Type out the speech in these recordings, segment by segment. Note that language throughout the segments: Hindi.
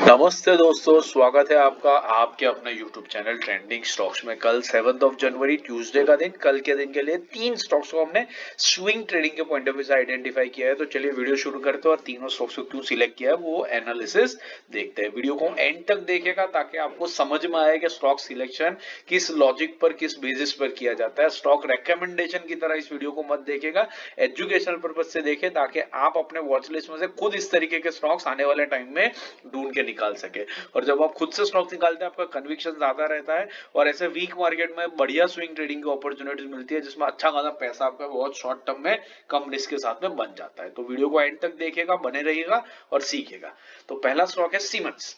नमस्ते दोस्तों, स्वागत है आपका आपके अपने YouTube चैनल ट्रेंडिंग स्टॉक्स में। कल 7 जनवरी ट्यूसडे का दिन, कल के दिन के लिए 3 स्टॉक्स को हमने स्विंग ट्रेडिंग के पॉइंट ऑफ व्यू से आइडेंटिफाई किया है। तो चलिए वीडियो शुरू करते हैं और तीनों स्टॉक्स को क्यों सिलेक्ट किया है वो एनालिसिस देखते हैं। वीडियो को एंड तक देखेगा ताकि आपको समझ में आए कि स्टॉक सिलेक्शन किस लॉजिक पर, किस बेसिस पर किया जाता है। स्टॉक रिकमेंडेशन की तरह इस वीडियो को मत देखेगा, एजुकेशनल पर्पज से देखें ताकि आप अपने वॉच लिस्ट में से खुद इस तरीके के स्टॉक्स आने वाले टाइम में ढूंढ के निकाल सके। और जब आप खुद से स्टॉक्स निकालते हैं आपका कन्विक्शन ज्यादा रहता है और ऐसे वीक मार्केट में बढ़िया स्विंग ट्रेडिंग की अपॉर्चुनिटीज मिलती है जिसमें अच्छा खासा पैसा आपका बहुत शॉर्ट टर्म में कम रिस्क के साथ में बन जाता है। तो वीडियो को एंड तक देखेगा, बने रहिएगा और सीखेगा। तो पहला स्टॉक है सीमेंस।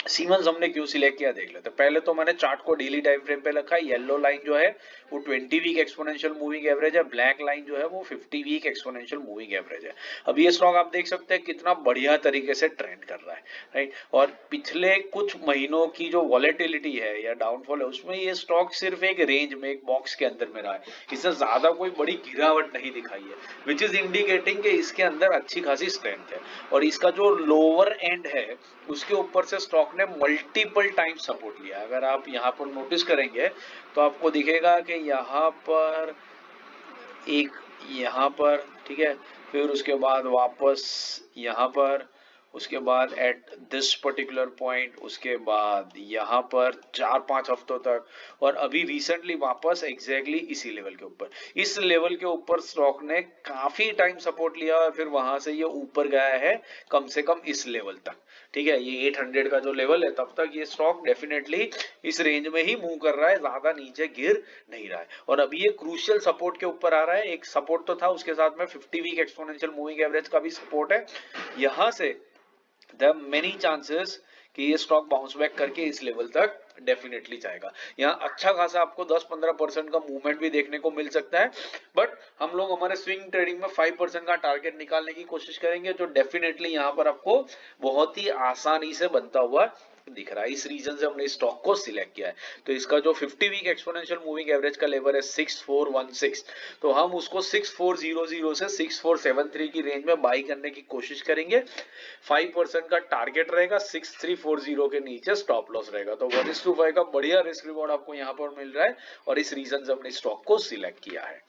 सीमेंस हमने क्यों सिलेक्ट किया देख लेते हैं। पहले तो मैंने चार्ट को डेली टाइम फ्रेम पे रखा है। येलो लाइन जो है वो 20 वीक एक्सपोनेंशियल मूविंग एवरेज है, ब्लैक लाइन जो है वो 50 वीक एक्सपोनेंशियल मूविंग एवरेज है। अब ये स्टॉक आप देख सकते हैं कितना बढ़िया तरीके से ट्रेंड कर रहा है, राइट। और पिछले कुछ महीनों की जो वॉलेटिलिटी है या डाउनफॉल है उसमें ये स्टॉक सिर्फ एक रेंज में, एक बॉक्स के अंदर में रहा है। इससे ज्यादा कोई बड़ी गिरावट नहीं दिखाई है, विच इज इंडिकेटिंग कि इसके अंदर अच्छी खासी स्ट्रेंथ है। और इसका जो लोअर एंड है उसके ऊपर से स्टॉक ने मल्टीपल टाइम सपोर्ट लिया। अगर आप यहाँ पर नोटिस करेंगे तो आपको दिखेगा कि यहाँ पर एक, यहाँ पर, ठीक है, फिर उसके बाद वापस यहाँ पर, उसके बाद एट दिस पर्टिकुलर पॉइंट, उसके बाद यहाँ पर 4-5 हफ्तों तक, और अभी रिसेंटली वापस एग्जैक्टली इसी लेवल के ऊपर। इस लेवल के ऊपर स्टॉक ने काफी टाइम सपोर्ट लिया और फिर वहां से ये ऊपर गया है कम से कम इस लेवल तक, ठीक है। ये 800 का जो लेवल है तब तक ये स्टॉक डेफिनेटली इस रेंज में ही मूव कर रहा है, ज्यादा नीचे गिर नहीं रहा है। और अभी ये क्रूशियल सपोर्ट के ऊपर आ रहा है। एक सपोर्ट तो था, उसके साथ में 50 वीक एक्सपोनेंशियल मूविंग एवरेज का भी सपोर्ट है। यहां से there are many chances कि ये स्टॉक बाउंस बैक करके इस लेवल तक डेफिनेटली जाएगा। यहाँ अच्छा खासा आपको 10-15% का मूवमेंट भी देखने को मिल सकता है, बट हम लोग हमारे स्विंग ट्रेडिंग में 5% का टारगेट निकालने की कोशिश करेंगे जो डेफिनेटली यहाँ पर आपको बहुत ही आसानी से बनता हुआ दिख रहा है। इस रीजन से हमने इस स्टॉक को सिलेक्ट किया है। तो इसका जो 50 वीक एक्सपोनेंशियल मूविंग एवरेज का लेवल है 6416, तो हम उसको 6400 से 6473 की रेंज में बाई करने की कोशिश करेंगे। 5% का टारगेट रहेगा, 6340 के नीचे स्टॉप लॉस रहेगा। तो 1:5 का बढ़िया रिस्क रिवॉर्ड आपको यहाँ पर मिल रहा है और इस रीजन से हमने स्टॉक को सिलेक्ट किया है।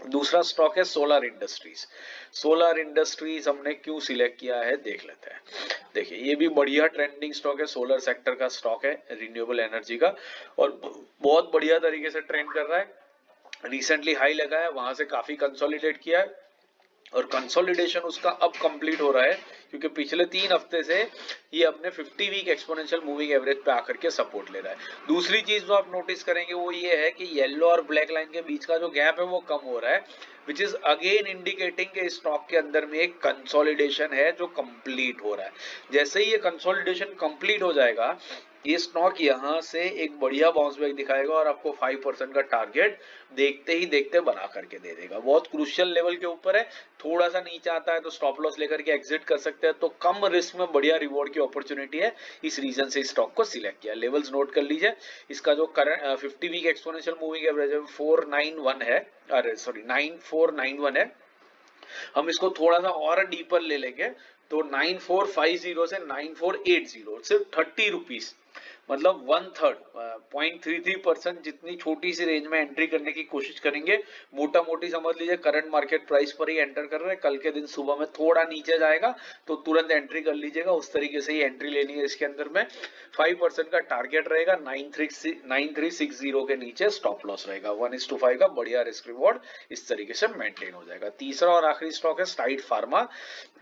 दूसरा स्टॉक है सोलर इंडस्ट्रीज। सोलर इंडस्ट्रीज हमने क्यों सिलेक्ट किया है देख लेते हैं। देखिए ये भी बढ़िया ट्रेंडिंग स्टॉक है, सोलर सेक्टर का स्टॉक है, रिन्यूएबल एनर्जी का, और बहुत बढ़िया तरीके से ट्रेंड कर रहा है। रिसेंटली हाई लगा है, वहां से काफी कंसोलिडेट किया है और कंसोलिडेशन उसका अब कंप्लीट हो रहा है क्योंकि पिछले 3 हफ्ते से ये अपने 50 वीक एक्सपोनेंशियल मूविंग एवरेज पे आकर के सपोर्ट ले रहा है। दूसरी चीज जो आप नोटिस करेंगे वो ये है कि येलो और ब्लैक लाइन के बीच का जो गैप है वो कम हो रहा है, विच इज अगेन इंडिकेटिंग कि स्टॉक के अंदर में एक कंसोलिडेशन है जो कंप्लीट हो रहा है। जैसे ही ये कंसोलिडेशन कंप्लीट हो जाएगा ये स्टॉक यहां से एक बढ़िया बाउंस बैक दिखाएगा और आपको 5% का टारगेट देखते ही देखते बना करके दे देगा। बहुत क्रूशियल लेवल के ऊपर है, थोड़ा सा नीचे आता है तो स्टॉप लॉस लेकर के एग्जिट कर सकते हैं। तो कम रिस्क में बढ़िया रिवॉर्ड की अपॉर्चुनिटी है, इस रीजन से स्टॉक को सिलेक्ट किया। लेवल्स नोट कर लीजिए। इसका जो current 50 week exponential moving average है 491 है, अरे सॉरी 9491 है। हम इसको थोड़ा सा और डीपर ले लेंगे तो 9450 से 9480, सिर्फ 30 रुपीज, मतलब 1/3 0.33% जितनी छोटी सी रेंज में एंट्री करने की कोशिश करेंगे। मोटा मोटी समझ लीजिए करंट मार्केट प्राइस पर ही एंटर कर रहे हैं, कल के दिन सुबह में थोड़ा नीचे जाएगा तो तुरंत एंट्री कर लीजिएगा। उस तरीके से ही एंट्री लेनी है इसके अंदर में। 5% का टारगेट रहेगा, 9360 के नीचे स्टॉप लॉस रहेगा। 1:5 का बढ़िया रिस्क रिवॉर्ड इस तरीके से मेंटेन हो जाएगा। तीसरा और आखिरी स्टॉक है स्ट्राइड फार्मा,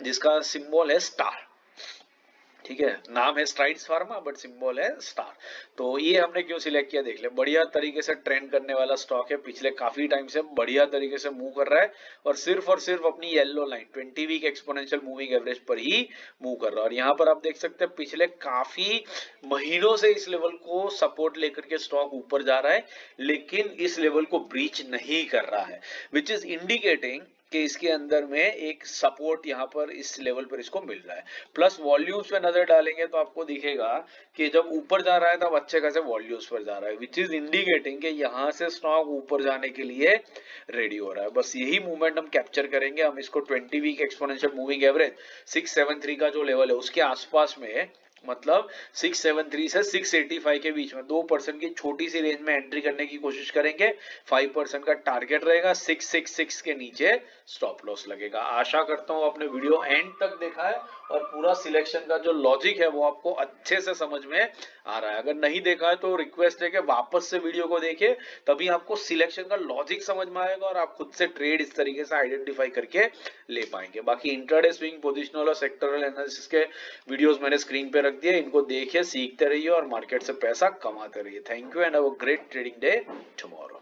जिसका सिंबल है स्टार, ठीक है। नाम है स्ट्राइड्स फार्मा बट सिंबल है स्टार। तो ये हमने क्यों सिलेक्ट किया देख ले। बढ़िया तरीके से ट्रेंड करने वाला स्टॉक है, पिछले काफी टाइम से बढ़िया तरीके से मूव कर रहा है और सिर्फ अपनी yellow line 20 week exponential moving average पर ही मूव कर रहा है। और यहाँ पर आप देख सकते हैं पिछले काफी महीनों से इस लेवल को सपोर्ट लेकर के स्टॉक ऊपर जा रहा है लेकिन इस लेवल को ब्रीच नहीं कर रहा है, विच इज इंडिकेटिंग कि इसके अंदर में एक सपोर्ट यहाँ पर इस लेवल पर इसको मिल रहा है। प्लस वॉल्यूम्स पे नजर डालेंगे तो आपको दिखेगा कि जब ऊपर जा रहा है तब अच्छे खासे वॉल्यूम्स पर जा रहा है, विच इज इंडिकेटिंग कि यहाँ से स्टॉक ऊपर जाने के लिए रेडी हो रहा है। बस यही मूवमेंट हम कैप्चर करेंगे। हम इसको 20 वीक एक्सपोनेंशियल मूविंग एवरेज 673 का जो लेवल है उसके आसपास में, मतलब 673 से 685 के बीच में 2% की छोटी सी रेंज में एंट्री करने की कोशिश करेंगे। 5% का टारगेट रहेगा, 666 के नीचे स्टॉप लॉस लगेगा। आशा करता हूं आपने वीडियो एंड तक देखा है और पूरा सिलेक्शन का जो लॉजिक है वो आपको अच्छे से समझ में आ रहा है। अगर नहीं देखा है तो रिक्वेस्ट है कि वापस से वीडियो को देखिए, तभी आपको सिलेक्शन का लॉजिक समझ में आएगा और आप खुद से ट्रेड इस तरीके से आइडेंटिफाई करके ले पाएंगे। बाकी इंट्राडे स्विंग, पोजिशनल और सेक्टरल एनालिसिस के वीडियोस मैंने स्क्रीन पे रख दिए, इनको देखिए, सीखते रहिए और मार्केट से पैसा कमाते रहिए। Thank you and have a great trading day tomorrow.